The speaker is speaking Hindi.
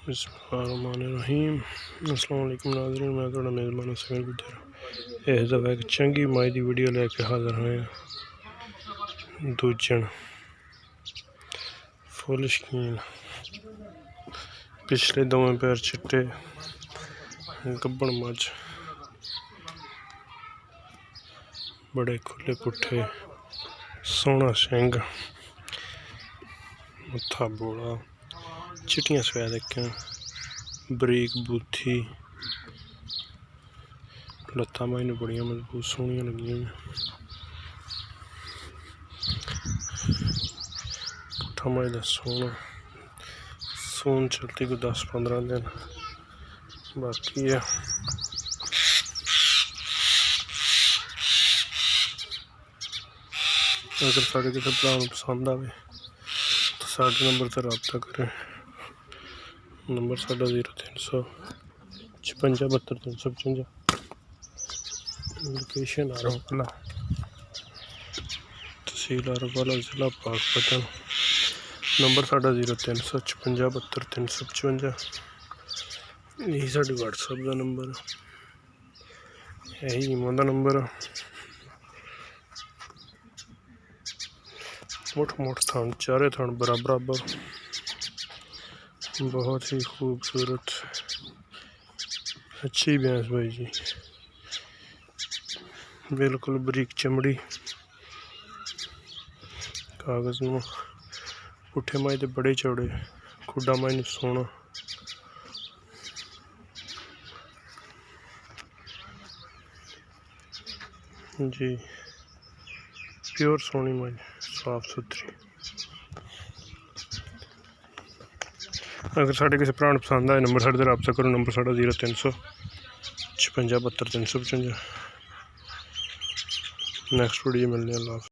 बिस्मिल्लाहिर्रहमानिर्रहीम। अस्सलाम वालेकुम नाज़रीन, मैं थोड़ा मेज़बान समीर गुजर इस दफ़ा एक चंगी माई की वीडियो लेके हाज़िर हुए हैं। दूजन फुल शकीन, पिछले दोवें पैर चिट्टे, गब्बन मझ, बड़े खुले पुट्ठे, सोहना सिंग, मत्था बोला, चिट्टियां सफेद अक्खां, बरीक बूथी, लत्तां माई नूं बड़ियां मजबूत सोहनियां लगियां। पुट्ठा माई दा सोहना सून चलती को 10-15 दिन बाकी है। अगर साढ़े किसी भरा पसंद आए तो साढ़े नंबर से रबता करें। नंबर साढ़ा 0300 56 72 355। लोकेशन आरफ वाला, तहसील आरफ वाला, जिला पाकपतन। नंबर साढ़ा 0300 56 72 355। यही साढ़ी व्हाट्सएप का नंबर, यही ईमो का नंबर। मुठ थान, चारे थान बराबर, बहुत ही खूबसूरत अच्छी भैंस भाई जी, बिल्कुल बरीक चमड़ी, कागज में पुट्ठे माई दे बड़े चौड़े, खुडा माई नूं सोहना। जी प्योर सोहनी माई, साफ सुथरी। अगर साढ़े किसी भरा पसंद आए नंबर साढ़े रबता करो। नंबर साढ़ा 0300 56 72 355। नैक्सट वीडियो मिलने। अल्लाह।